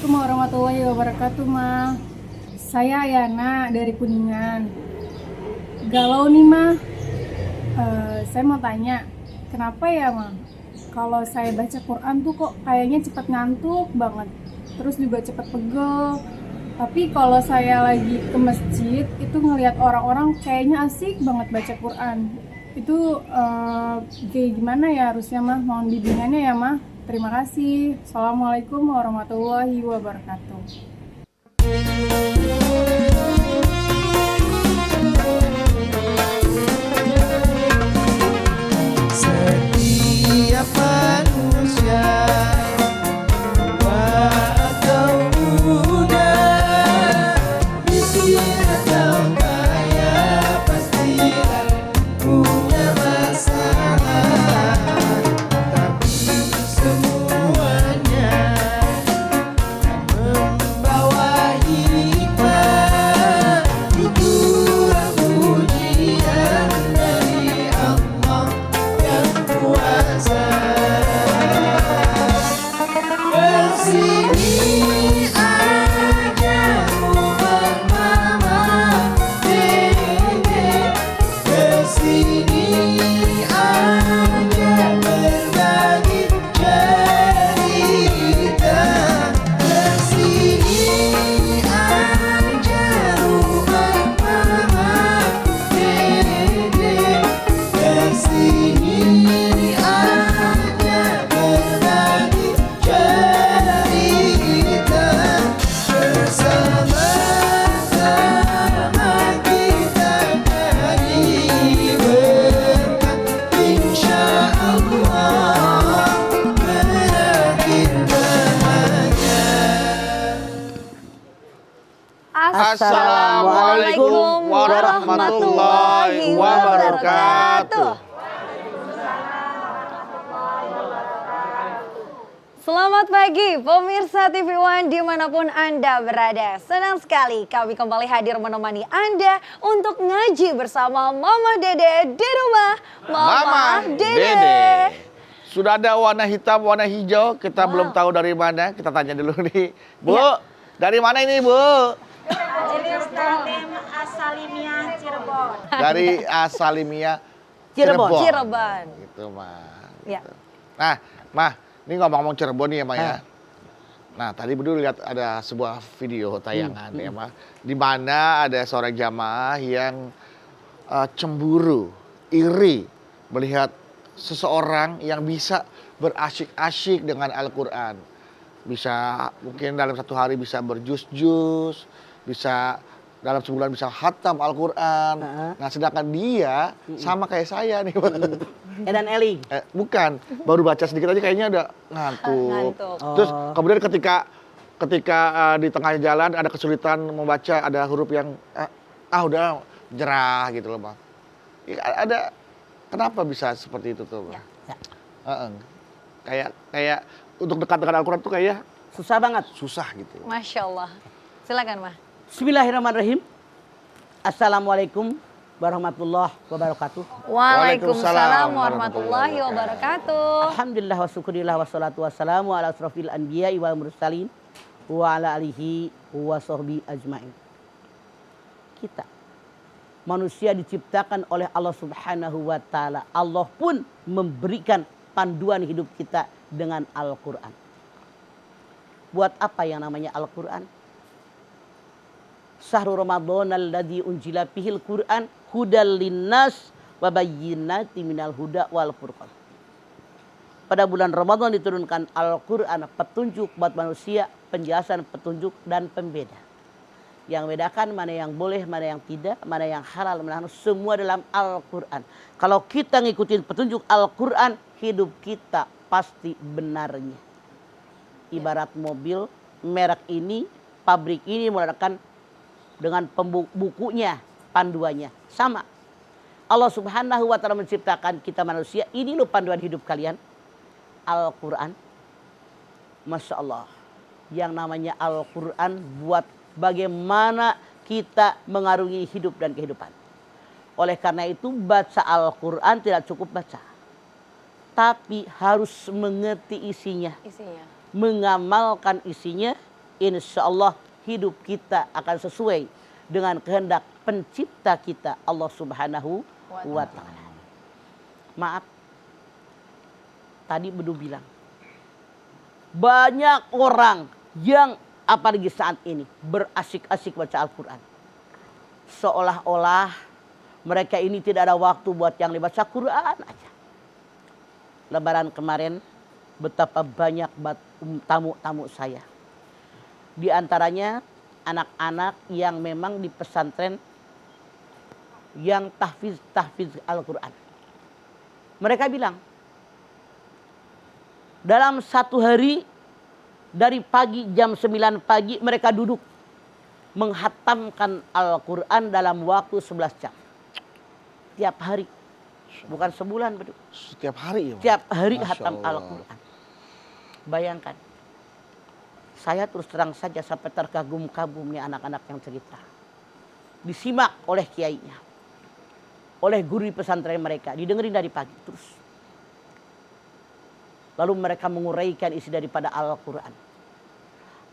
Assalamualaikum warahmatullahi wabarakatuh, Ma. Saya Ayana dari Kuningan. Galau nih, Ma. Saya mau tanya, kenapa ya, Ma? Kalau saya baca Quran tuh kok kayaknya cepet ngantuk banget. Terus juga cepet pegel. Tapi kalau saya lagi ke masjid, itu ngelihat orang-orang kayaknya asik banget baca Quran. Itu kayak gimana ya harusnya, Ma? Mohon bimbingannya ya, Ma. Terima kasih. Assalamualaikum warahmatullahi wabarakatuh. Setiap manusia tua atau muda, miskin atau kaya, pastilah punya masalah. Tapi semuanya membawa hikmah. Itulah ujian dari Allah yang kuasa. Kesini aja rumah mama, dede. Kesini aja berbagi cerita. Kesini aja rumah mama, dede. Kesini aja berbagi cerita. Bersama-sama kita jadi berkah, insya Allah berakhir bahagia. Assalamualaikum warahmatullahi wabarakatuh. Selamat pagi pemirsa TV One dimanapun Anda berada. Senang sekali kami kembali hadir menemani Anda untuk ngaji bersama Mama Dede di rumah. Mama Dede. Sudah ada warna hitam, warna hijau. Kita belum tahu dari mana. Kita tanya dulu nih. Bu, dari mana ini, Bu? Majelis Taklim As-Salimiyah Cirebon. Dari Asalimia Cirebon. Gitu, Mah. Ya. Gitu. Nah, Mah, ini ngomong-ngomong Cirebon nih ya, Mah ya. Nah, tadi Bedu lihat ada sebuah video tayangan ya, Mah. Di mana ada seorang jamaah yang cemburu, iri melihat seseorang yang bisa berasyik-asyik dengan Al-Quran. Bisa mungkin dalam satu hari bisa berjus-jus, bisa dalam sebulan bisa khatam Al-Quran. Nah, sedangkan dia sama kayak saya nih. Edan Eli. Bukan, baru baca sedikit aja kayaknya udah ngantuk. Ngantuk. Terus kemudian ketika di tengah jalan ada kesulitan membaca, ada huruf yang udah jerah gitu loh, Bang. Ya, kenapa bisa seperti itu tuh, Bang? Kayak untuk dekat dengan Al-Quran tuh kayak Susah banget. susah gitu. Masya Allah. Silakan, Ma. Bismillahirrahmanirrahim. Assalamualaikum warahmatullahi wabarakatuh. Waalaikumsalam warahmatullahi wabarakatuh. Alhamdulillah wa syukurillah wassalatu wassalamu ala asrofil anbiya'i wal mursalin wa ala alihi wa sahbihi ajma'in. Kita manusia diciptakan oleh Allah Subhanahu wa taala. Allah pun memberikan panduan hidup kita dengan Al-Qur'an. Buat apa yang namanya Al-Qur'an? Syahrul Ramadan alladzi unzila fihil Qur'an hudal linnas wa bayyinatin minal huda wal furqan. Pada bulan Ramadan diturunkan Al-Qur'an, petunjuk buat manusia, penjelasan, petunjuk dan pembeda. Yang bedakan mana yang boleh, mana yang tidak, mana yang halal, mana yang semua dalam Al-Qur'an. Kalau kita ngikutin petunjuk Al-Qur'an, hidup kita pasti benarnya. Ibarat mobil merek ini, pabrik ini mengadakan dengan bukunya, panduannya sama. Allah Subhanahu wa taala menciptakan kita manusia, ini loh panduan hidup kalian. Al-Qur'an. Masya Allah. Yang namanya Al-Qur'an buat bagaimana kita mengarungi hidup dan kehidupan. Oleh karena itu baca Al-Quran tidak cukup baca. Tapi harus mengerti isinya. Mengamalkan isinya insya Allah hidup kita akan sesuai dengan kehendak pencipta kita Allah Subhanahu wa Ta'ala. Maaf, tadi Bedu bilang banyak orang yang apalagi saat ini berasik-asik baca Al-Quran, seolah-olah mereka ini tidak ada waktu buat yang dibaca Quran aja. Lebaran kemarin betapa banyak tamu-tamu saya, di antaranya anak-anak yang memang di pesantren yang tahfiz Al-Quran. Mereka bilang dalam satu hari dari pagi jam 9 pagi mereka duduk menghatamkan Al-Quran dalam waktu 11 jam. Tiap hari, bukan sebulan. Setiap hari ya? Tiap hari Masya hatam Allah. Al-Quran. Bayangkan, saya terus terang saja sampai terkagum-kagum nih anak-anak yang cerita. Disimak oleh kiainya, oleh guru di pesantren mereka, didengerin dari pagi terus. Lalu mereka menguraikan isi daripada Al-Quran.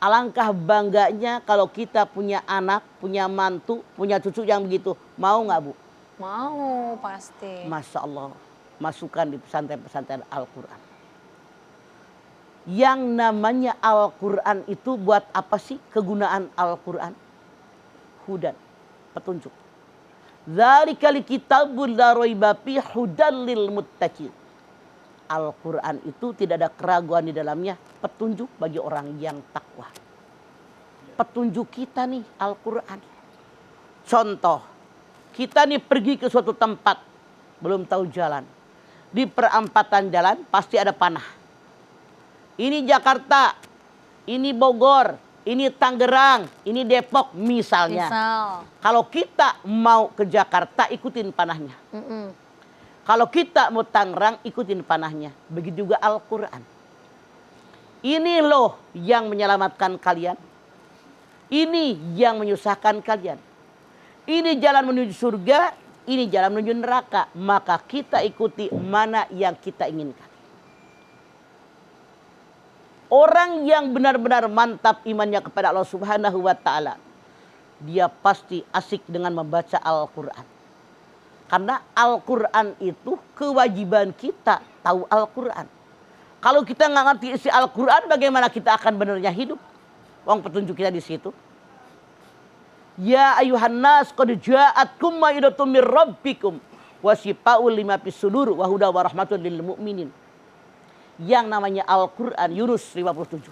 Alangkah bangganya kalau kita punya anak, punya mantu, punya cucu yang begitu. Mau nggak Bu? Mau, pasti. Masya Allah, masukkan di pesantren-pesantren Al-Quran. Yang namanya Al-Quran itu buat apa sih kegunaan Al-Quran? Hudan, petunjuk. Dzalikal kitabul la raiba fihi hudan lil muttaqin. Al-Quran itu tidak ada keraguan di dalamnya, petunjuk bagi orang yang takwa. Petunjuk kita nih Al-Quran. Contoh, kita nih pergi ke suatu tempat, belum tahu jalan. Di perempatan jalan pasti ada panah. Ini Jakarta, ini Bogor, ini Tangerang, ini Depok misalnya. Misal. Kalau kita mau ke Jakarta ikutin panahnya. Kalau kita mau Tangerang ikutin panahnya. Begitu juga Al-Quran. Ini loh yang menyelamatkan kalian. Ini yang menyusahkan kalian. Ini jalan menuju surga, ini jalan menuju neraka. Maka kita ikuti mana yang kita inginkan. Orang yang benar-benar mantap imannya kepada Allah Subhanahu wa Ta'ala, dia pasti asik dengan membaca Al-Quran. Karena Al-Quran itu kewajiban kita tahu Al-Quran. Kalau kita nggak ngerti isi Al-Quran, bagaimana kita akan benarnya hidup? Wong petunjuk kita di situ. Ya ayuhan nas qad ja'atkum mau'idatun mir rabbikum wa shifaa'un lima fis sudur wa huda wa rahmatun lil mu'minin. Yang namanya Al-Quran, Yunus 57.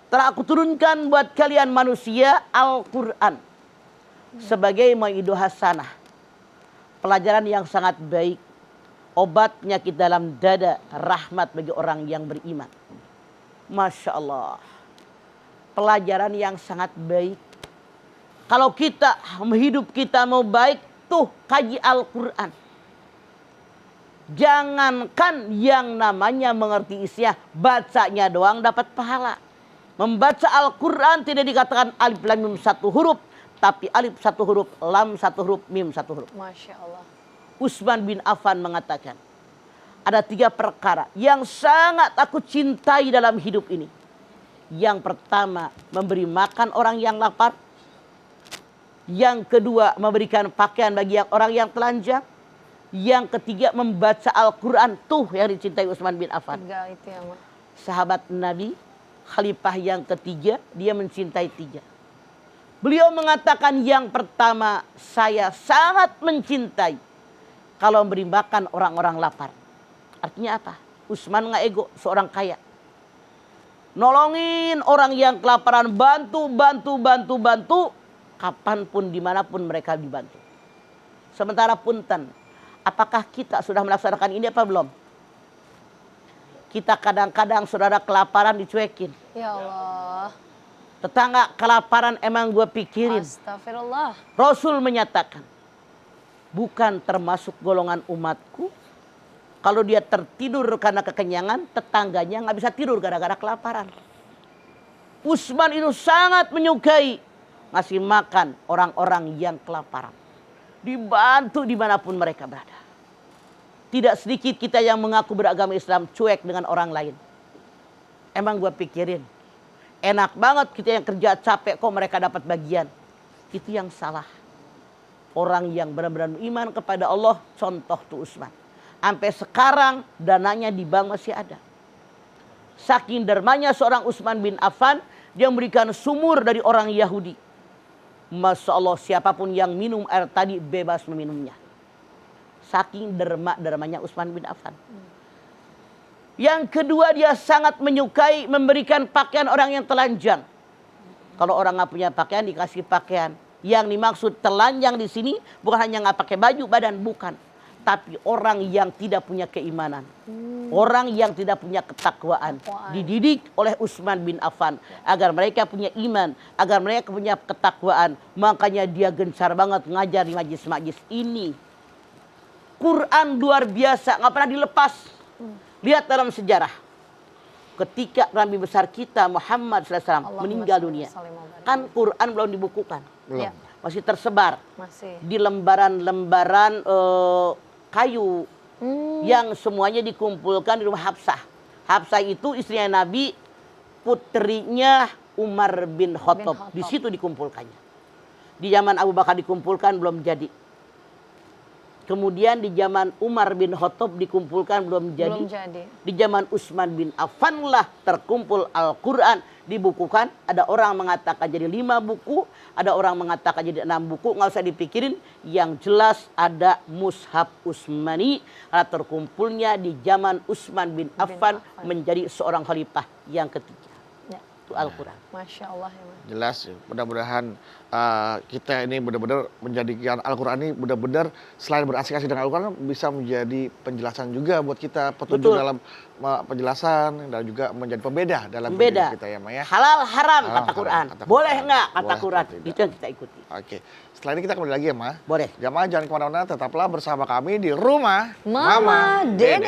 Telah aku turunkan buat kalian manusia Al-Quran sebagai mau'idah hasanah, pelajaran yang sangat baik, obat penyakit dalam dada, rahmat bagi orang yang beriman. Masya Allah, pelajaran yang sangat baik. Kalau kita hidup kita mau baik, tuh kaji Al-Quran. Jangankan yang namanya mengerti isinya, bacanya doang dapat pahala. Membaca Al-Quran tidak dikatakan alif lam mim satu huruf, tapi alif satu huruf, lam satu huruf, mim satu huruf. Masya Allah. Utsman bin Affan mengatakan, ada 3 perkara yang sangat aku cintai dalam hidup ini. Yang pertama, memberi makan orang yang lapar. Yang kedua, memberikan pakaian bagi orang yang telanjang. Yang ketiga, membaca Al-Quran. Tuh yang dicintai Utsman bin Affan. 3 itu ya, Ma. Sahabat Nabi, khalifah yang ketiga, dia mencintai 3. Beliau mengatakan yang pertama, saya sangat mencintai kalau memberi makan orang-orang lapar. Artinya apa? Utsman nggak ego, seorang kaya. Nolongin orang yang kelaparan, bantu. Kapanpun, dimanapun mereka dibantu. Sementara punten, apakah kita sudah melaksanakan ini apa belum? Kita kadang-kadang saudara kelaparan dicuekin. Ya Allah. Tetangga kelaparan emang gue pikirin. Astagfirullah. Rasul menyatakan, bukan termasuk golongan umatku kalau dia tertidur karena kekenyangan, tetangganya nggak bisa tidur gara-gara kelaparan. Utsman itu sangat menyukai ngasih makan orang-orang yang kelaparan. Dibantu dimanapun mereka berada. Tidak sedikit kita yang mengaku beragama Islam cuek dengan orang lain. Emang gue pikirin, Enak banget kita yang kerja capek kok mereka dapat bagian. Itu yang salah. Orang yang benar-benar beriman kepada Allah, contoh tuh Utsman. Sampai sekarang dananya di bank masih ada. Saking dermanya seorang Utsman bin Affan, dia memberikan sumur dari orang Yahudi. Masya Allah, siapapun yang minum air tadi bebas meminumnya. Saking dermanya Utsman bin Affan. Yang kedua, dia sangat menyukai memberikan pakaian orang yang telanjang. Kalau orang nggak punya pakaian, dikasih pakaian. Yang dimaksud telanjang di sini bukan hanya nggak pakai baju badan, bukan. Tapi orang yang tidak punya keimanan. Orang yang tidak punya ketakwaan. Dididik oleh Utsman bin Affan. Agar mereka punya iman. Agar mereka punya ketakwaan. Makanya dia gencar banget ngajar di majlis-majlis ini. Quran luar biasa, nggak pernah dilepas. Lihat dalam sejarah. Ketika Nabi besar kita Muhammad SAW meninggal dunia. Kan Quran belum dibukukan. Belum. Ya. Masih tersebar. Masih. Di lembaran-lembaran kayu. Yang semuanya dikumpulkan di rumah Hafsah. Hafsah itu istrinya Nabi, putrinya Umar bin Khattab. Di situ dikumpulkannya. Di zaman Abu Bakar dikumpulkan belum jadi. Kemudian di zaman Umar bin Khattab dikumpulkan belum jadi. Belum jadi. Di zaman Utsman bin Affan lah terkumpul Al-Quran, dibukukan. Ada orang mengatakan jadi 5 buku, ada orang mengatakan jadi 6 buku. Nggak usah dipikirin, yang jelas ada Mushaf Utsmani. Karena terkumpulnya di zaman Utsman bin Affan menjadi seorang khalifah yang ketiga. Ya. Itu Al-Quran. Masya Allah ya, Mas. Jelas, ya. Mudah-mudahan kita ini benar-benar menjadikan Al-Quran ini benar-benar selain berasik-asik dengan Al-Quran bisa menjadi penjelasan juga buat kita, petunjuk dalam penjelasan dan juga menjadi pembeda dalam Beda. hidup kita ya Maya. Halal haram Halal, kata haram, Quran. kata Boleh Quran. nggak kata Boleh Quran? atau tidak. Itu yang kita ikuti. Oke, setelah ini kita kembali lagi ya Ma. Boleh. Jamaah jangan kemana-mana, tetaplah bersama kami di rumah Mama Dede.